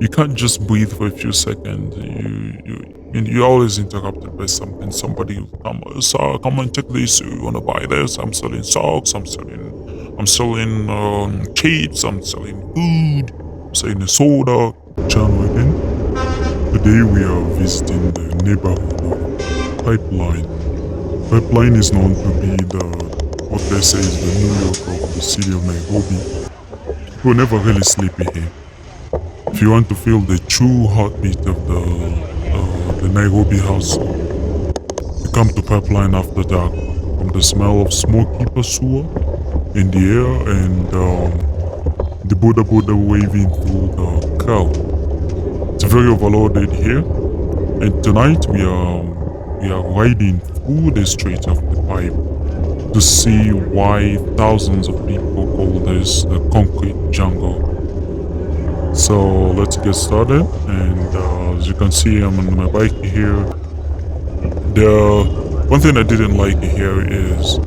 You can't just breathe for a few seconds. You're always interrupted by something. Somebody will come, "Sir, come and take this. You wanna buy this? I'm selling socks. I'm selling chips. I'm selling food. I'm selling a soda." Channel again. Today we are visiting the neighborhood of Pipeline. Pipeline is known to be what they say is the New York of the city of Nairobi. People never really sleepy here. If you want to feel the true heartbeat of the Nairobi hustle, you come to Pipeline after dark. From the smell of smoky pasua in the air and the Buddha Buddha waving through the crowd. It's very overloaded here, and tonight we are riding through the streets of the pipe to see why thousands of people call this the concrete jungle. So let's get started. And as you can see, I'm on my bike here. The one thing I didn't like here is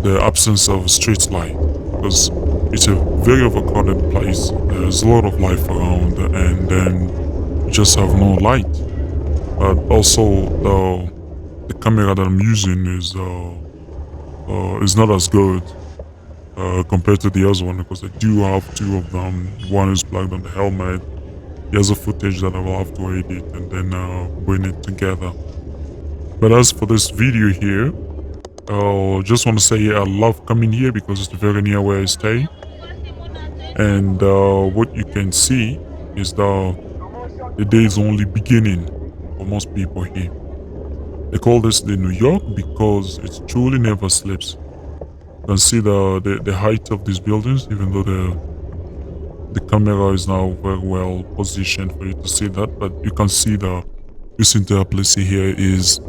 the absence of street light because it's a very overcrowded place. There's a lot of life around, and then you just have no light. But also the camera that I'm using is not as good compared to the other one because I do have two of them. One is plugged on the helmet. The other footage that I will have to edit and then bring it together. But as for this video here, just want to say I love coming here because it's very near where I stay. And what you can see is the day is only beginning for most people here. They call this the New York because it truly never sleeps. You can see the height of these buildings, even though the camera is now very well positioned for you to see that, but you can see this entire place here is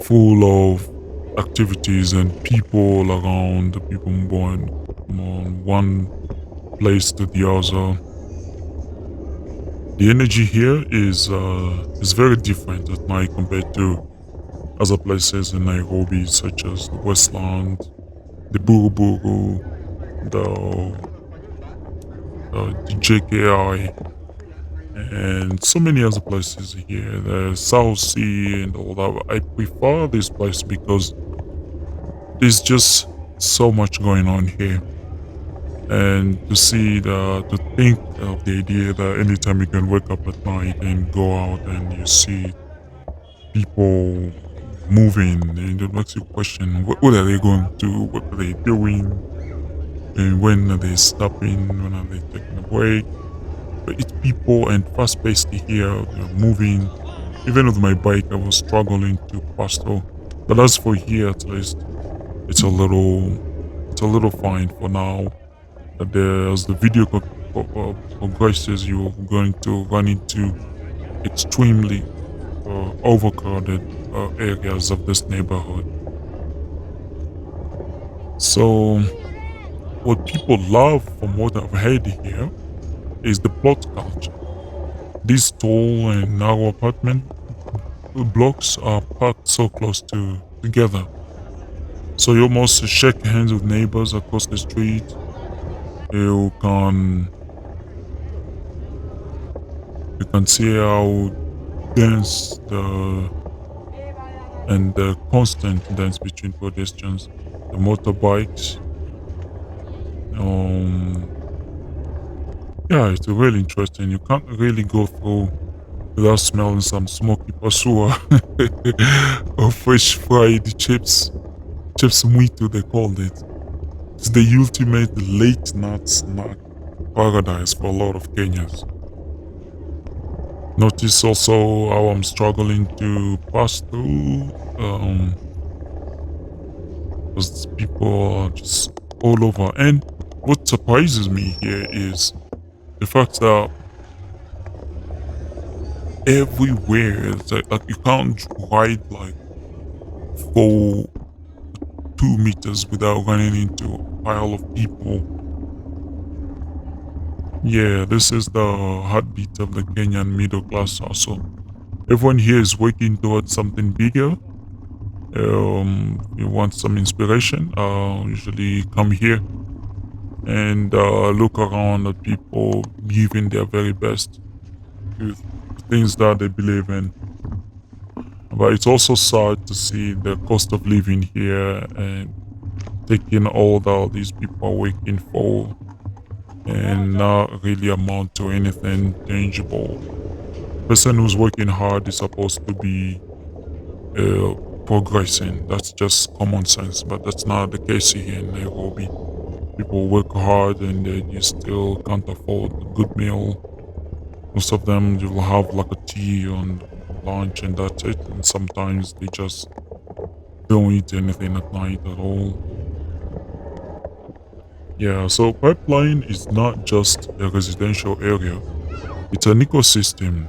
full of activities and people around, people going from one place to the other. The energy here is very different at night compared to other places in Nairobi, such as the Westland, the Buruburu, the JKI, and so many other places here, the South Sea and all that. I prefer this place because there's just so much going on here. And to think of the idea that anytime you can wake up at night and go out and you see people moving, and it makes you question what are they going to do, what are they doing, and when are they stopping, when are they taking a break. But it's people and fast paced here, they're moving. Even with my bike, I was struggling to pass through. But as for here, at least, it's a little fine for now. But as the video progresses, you're going to run into extremely overcrowded areas of this neighborhood. So, what people love, from what I've heard here, is the plot culture. These tall and narrow apartment blocks are packed so close together. So you almost shake hands with neighbors across the street. You can you can see how dense the constant dance between pedestrians, the motorbikes. Um, yeah, it's really interesting. You can't really go through without smelling some smoky pasua or fresh fried chips. Chips muito, they called it. It's the ultimate late night snack paradise for a lot of Kenyans. Notice also how I'm struggling to pass through. Because people are just all over. And what surprises me here is the fact that everywhere, it's like you can't ride like for 2 meters without running into a pile of people. Yeah, this is the heartbeat of the Kenyan middle class also. Everyone here is working towards something bigger. You want some inspiration, usually come here and look around at people giving their very best. to things that they believe in. But it's also sad to see the cost of living here and taking all that these people are working for and not really amount to anything tangible. The person who's working hard is supposed to be uh, progressing. That's just common sense, but that's not the case here in Nairobi. People work hard and you still can't afford a good meal. Most of them you will have like a tea on lunch and that's it. And sometimes they just don't eat anything at night at all. Yeah, so Pipeline is not just a residential area, it's an ecosystem.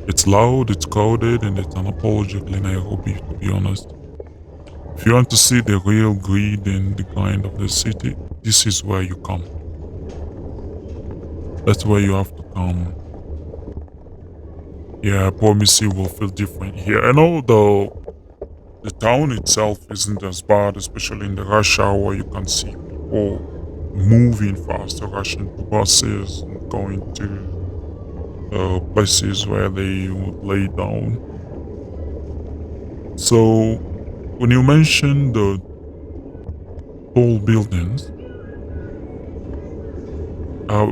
It's loud, it's crowded, and it's unapologetically Nairobi, to be honest. If you want to see the real greed and the grind of the city, this is where you come. That's where you have to come. Yeah, I promise you will feel different here. I know the town itself isn't as bad, especially in the rush hour. You can see people moving fast, rushing to buses and going to places where they would lay down. So when you mention the tall buildings, I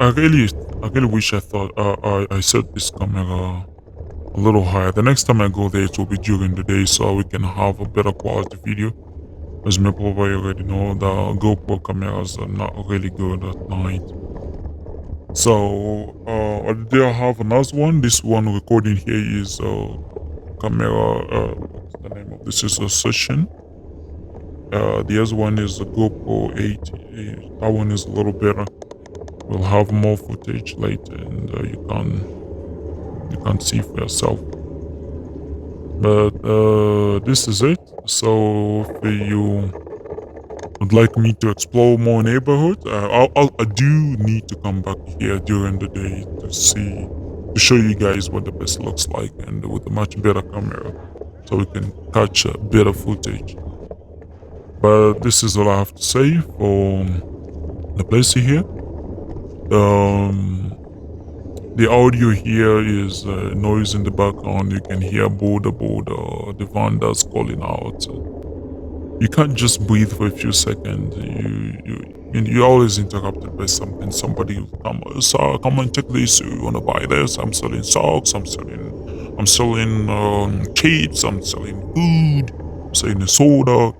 really wish I thought I set this camera a little higher. The next time I go there, it will be during the day, so we can have a better quality video. As you may probably already know, the GoPro cameras are not really good at night. So I did have another one. This one recording here is camera. What's the name of this? Is a session. The other one is a GoPro 8. That one is a little better. We'll have more footage later, and you can see for yourself. But this is it. So if you would like me to explore more neighborhood, I do need to come back here during the day to show you guys what the place looks like and with a much better camera, so we can catch better footage. But this is all I have to say for the place here. Um, the audio here is noise in the background. You can hear border, the vendors calling out. You can't just breathe for a few seconds. You're always interrupted by something. Somebody will come, sir, come and take this. You wanna buy this? I'm selling socks. I'm selling chips. I'm selling food. I'm selling a soda.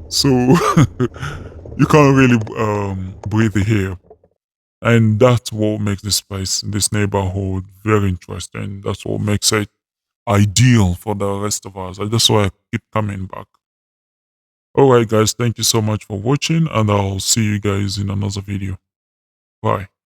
So you can't really breathe here. And that's what makes this place, this neighborhood, very interesting. That's what makes it ideal for the rest of us. That's why I keep coming back. Alright, guys, thank you so much for watching, and I'll see you guys in another video. Bye.